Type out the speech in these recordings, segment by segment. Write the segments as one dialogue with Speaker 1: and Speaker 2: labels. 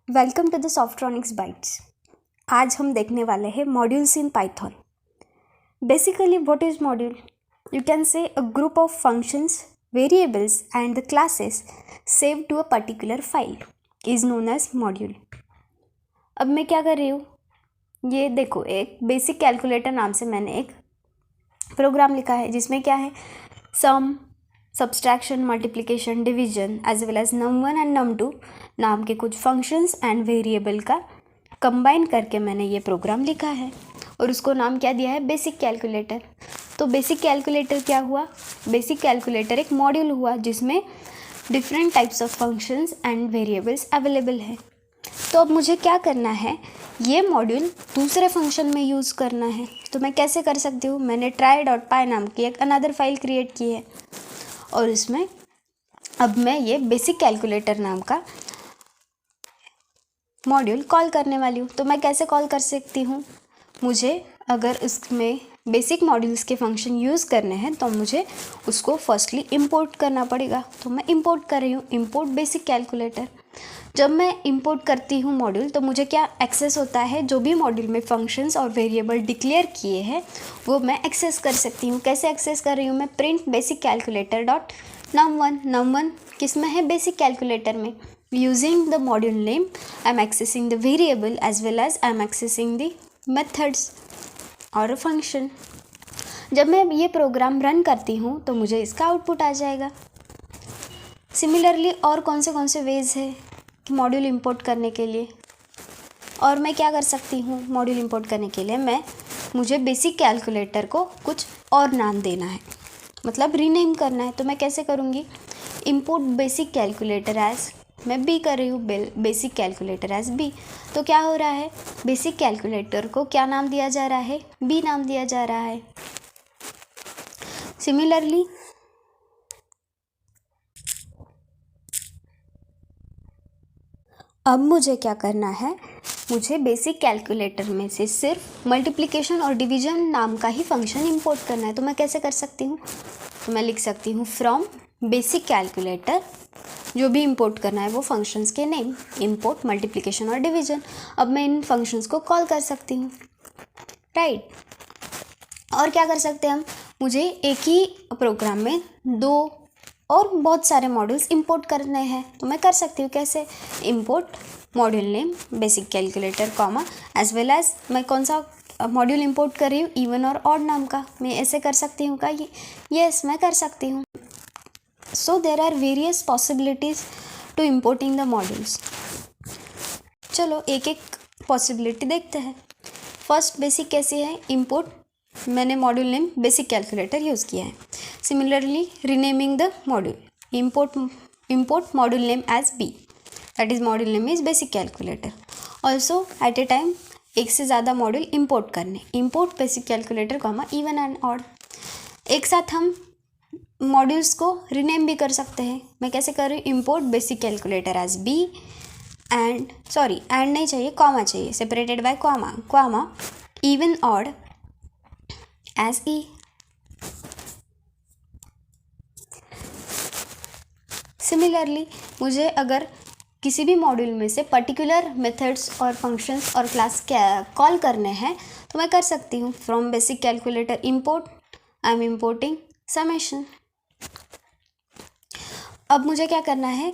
Speaker 1: Welcome to the Softronics bytes. आज हम देखने वाले हैं modules in Python. Basically what is module? You can say a group of functions, variables and the classes save to a particular file is known as module. अब मैं क्या कर रही हूँ, ये देखो, एक बेसिक कैलकुलेटर नाम से मैंने एक प्रोग्राम लिखा है जिसमें क्या है, sum, subtraction, multiplication, division as well as num1 and num2 नाम के कुछ फंक्शंस एंड वेरिएबल का कंबाइन करके मैंने ये प्रोग्राम लिखा है और उसको नाम क्या दिया है, बेसिक कैलकुलेटर। तो बेसिक कैलकुलेटर क्या हुआ? बेसिक कैलकुलेटर एक मॉड्यूल हुआ जिसमें different types of functions and variables available है। तो अब मुझे क्या करना है, ये मॉड्यूल दूसरे फंक्शन में यूज़ करना है। तो मैं कैसे कर सकती हूँ? मैंने try.py नाम की एक अनदर फाइल क्रिएट की है और इसमें अब मैं ये बेसिक कैलकुलेटर नाम का मॉड्यूल कॉल करने वाली हूँ। तो मैं कैसे कॉल कर सकती हूँ? मुझे अगर इसमें बेसिक मॉड्यूल्स के फंक्शन यूज़ करने हैं तो मुझे उसको फर्स्टली इंपोर्ट करना पड़ेगा। तो मैं इंपोर्ट कर रही हूँ, इंपोर्ट बेसिक कैलकुलेटर। जब मैं इंपोर्ट करती हूँ मॉड्यूल तो मुझे क्या एक्सेस होता है, जो भी मॉड्यूल में फंक्शंस और वेरिएबल डिक्लेयर किए हैं वो मैं एक्सेस कर सकती हूँ। कैसे एक्सेस कर रही हूँ मैं? Print basic calculator dot num1 किस में है? बेसिक कैलकुलेटर में। Using the module name I am accessing the variable as well as I am accessing the methods और फंक्शन। जब मैं ये प्रोग्राम रन करती हूँ तो मुझे इसका आउटपुट आ जाएगा। सिमिलरली और कौन से वेज है मॉड्यूल इंपोर्ट करने के लिए? और मैं क्या कर सकती हूँ मॉड्यूल इंपोर्ट करने के लिए? मुझे बेसिक कैलकुलेटर को कुछ और नाम देना है, मतलब रीनेम करना है। तो मैं कैसे करूँगी? इंपोर्ट बेसिक कैलकुलेटर एज, मैं बी कर रही हूँ, बेसिक कैलकुलेटर एज बी। तो क्या हो रहा है, बेसिक कैलकुलेटर को क्या नाम दिया जा रहा है? बी नाम दिया जा रहा है। सिमिलरली अब मुझे क्या करना है, मुझे बेसिक कैलकुलेटर में से सिर्फ मल्टीप्लिकेशन और डिवीजन नाम का ही फंक्शन इंपोर्ट करना है। तो मैं कैसे कर सकती हूँ? तो मैं लिख सकती हूँ फ्रॉम बेसिक कैलकुलेटर, जो भी इंपोर्ट करना है वो फंक्शंस के नेम, इंपोर्ट मल्टीप्लिकेशन और डिवीजन। अब मैं इन फंक्शंस को कॉल कर सकती हूँ, राइट। और क्या कर सकते हैं हम? मुझे एक ही प्रोग्राम में दो और बहुत सारे मॉड्यूल्स इंपोर्ट करने हैं तो मैं कर सकती हूँ। कैसे? Import module name basic calculator comma as well as मैं कौन सा मॉड्यूल इंपोर्ट कर रही हूँ, इवन और ऑड नाम का। मैं ऐसे कर सकती हूँ क्या? यस, मैं कर सकती हूँ। So there are various possibilities to importing the modules. चलो एक एक पॉसिबिलिटी देखते हैं। फर्स्ट बेसिक कैसी है? इंपोर्ट, मैंने module name basic calculator use किया है। Similarly renaming the module, import module name as b, that is module name is basic calculator. Also at a time एक से ज़्यादा मॉड्यूल इंपोर्ट करने, import basic calculator comma even and odd. एक साथ हम modules को रीनेम भी कर सकते हैं। मैं कैसे कर रही हूँ? Import basic calculator as b and, sorry and नहीं चाहिए, कॉमा चाहिए, separated by comma even odd as e. Similarly मुझे अगर किसी भी मॉड्यूल में से पर्टिकुलर मेथड्स और फंक्शंस और क्लास कॉल करने हैं तो मैं कर सकती हूँ from basic calculator import, I am importing summation. अब मुझे क्या करना है,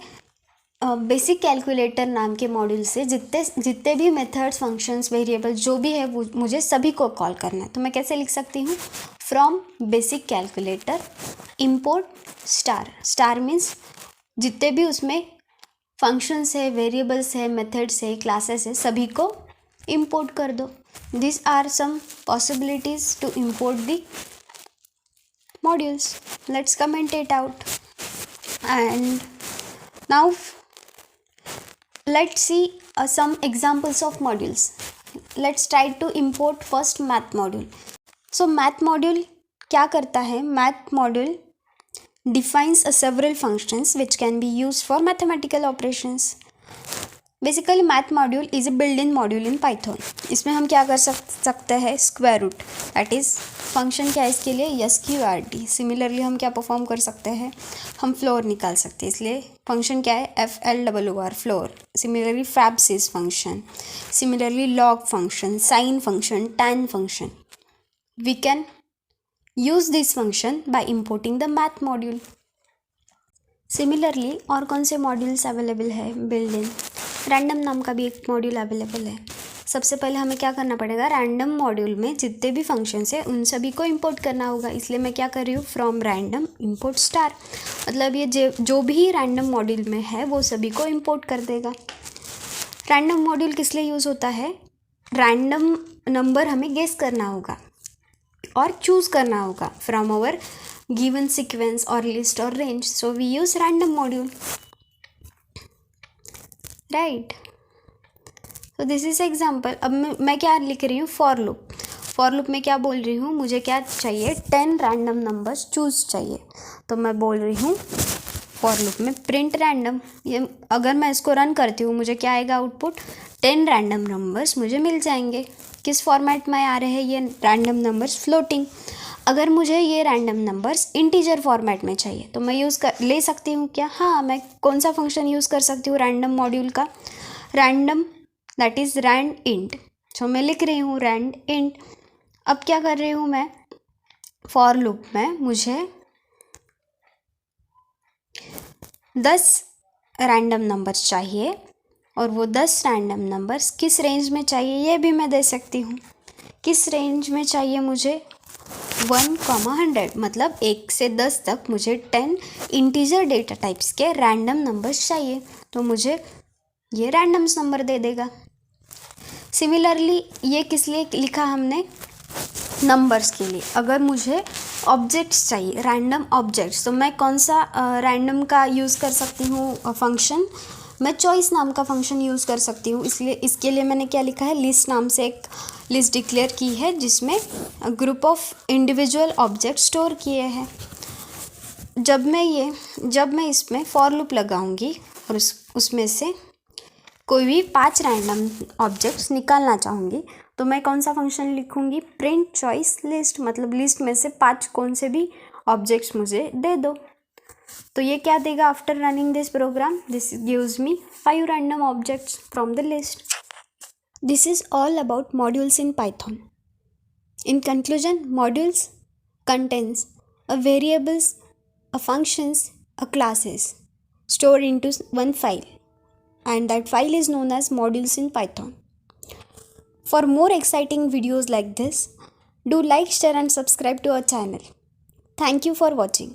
Speaker 1: बेसिक कैलकुलेटर नाम के मॉड्यूल से जितने भी मेथड्स, फंक्शंस, वेरिएबल जो भी है वो मुझे सभी को कॉल करना है। तो मैं कैसे लिख सकती हूँ? From basic calculator import star means जितने भी उसमें फंक्शंस है, वेरिएबल्स है, मेथड्स है, क्लासेस है, सभी को इंपोर्ट कर दो। This are some possibilities to import the modules. Let's comment it out and now let's see some examples of modules. Let's try to import first math module. So math module क्या करता है? math module defines several functions which can be used for mathematical operations. Basically math module is a built-in module in Python. इसमें हम क्या कर सकते हैं? Square root, that is function क्या है इसके लिए, SQRT। सिमिलरली हम क्या परफॉर्म कर सकते हैं, हम फ्लोर निकाल सकते हैं, इसलिए फंक्शन क्या है, FLOOR floor. Similarly fabs function, similarly log function, sine function, tan function. We can use this function by importing the math module. Similarly और कौन से मॉड्यूल्स अवेलेबल है, बिल्ड इन रैंडम नाम का भी एक मॉड्यूल अवेलेबल है। सबसे पहले हमें क्या करना पड़ेगा, रैंडम मॉड्यूल में जितने भी फंक्शंस है उन सभी को इंपोर्ट करना होगा, इसलिए मैं क्या कर रही हूँ, फ्रॉम रैंडम इंपोर्ट स्टार। मतलब ये जो भी रैंडम मॉड्यूल में है वो सभी को इंपोर्ट कर देगा। रैंडम मॉड्यूल किस लिए यूज़ होता है, रैंडम नंबर हमें गेस करना होगा और चूज़ करना होगा फ्रॉम आवर गिवन सीक्वेंस और लिस्ट और range, so we use random module, right. तो दिस इज एग्जाम्पल। अब मैं क्या लिख रही हूँ, फॉर लूप। फॉर लूप में क्या बोल रही हूँ, मुझे क्या चाहिए, 10 रैंडम नंबर्स चूज़ चाहिए। तो मैं बोल रही हूँ फॉर लूप में प्रिंट रैंडम। ये अगर मैं इसको रन करती हूँ मुझे क्या आएगा आउटपुट, 10 रैंडम नंबर्स मुझे मिल जाएंगे। किस फॉर्मेट में आ रहे हैं ये रैंडम नंबर्स, फ्लोटिंग। अगर मुझे ये रैंडम नंबर्स इंटीजर फॉर्मेट में चाहिए तो मैं ले सकती हूँ क्या, हाँ, मैं कौन सा फंक्शन यूज़ कर सकती हूँ रैंडम मॉड्यूल का, random that is rand int. So मैं लिख रही हूँ रैंड इंट। अब क्या कर रही हूँ मैं, फॉर लूप में मुझे 10 रैंडम नंबर्स चाहिए और वो 10 रैंडम नंबर्स किस रेंज में चाहिए ये भी मैं दे सकती हूँ। किस रेंज में चाहिए मुझे, 1,100, मतलब 1 से 10 तक मुझे 10 इंटीजर डेटा टाइप्स के रैंडम नंबर्स चाहिए, तो मुझे ये रैंडम्स नंबर दे देगा। सिमिलरली ये किस लिए लिखा हमने, नंबर्स के लिए। अगर मुझे ऑब्जेक्ट्स चाहिए, रैंडम ऑब्जेक्ट्स, तो मैं कौन सा रैंडम का यूज़ कर सकती हूँ फंक्शन, मैं चॉइस नाम का फंक्शन यूज़ कर सकती हूँ। इसलिए इसके लिए मैंने क्या लिखा है, लिस्ट नाम से एक लिस्ट डिक्लेयर की है जिसमें group of individual object store किए हैं। जब मैं इसमें फॉर लूप लगाऊंगी और उसमें से कोई भी 5 रैंडम ऑब्जेक्ट्स निकालना चाहूँगी तो मैं कौन सा फंक्शन लिखूँगी, प्रिंट चॉइस लिस्ट, मतलब लिस्ट में से 5 कौन से भी ऑब्जेक्ट्स मुझे दे दो। तो ये क्या देगा, after running this program, this gives me 5 random objects from the list. This is all about modules in Python. In conclusion, modules contains a variables, a functions, a classes stored into one file, and that file is known as modules in Python. For more exciting videos like this, do like, share and subscribe to our channel. Thank you for watching.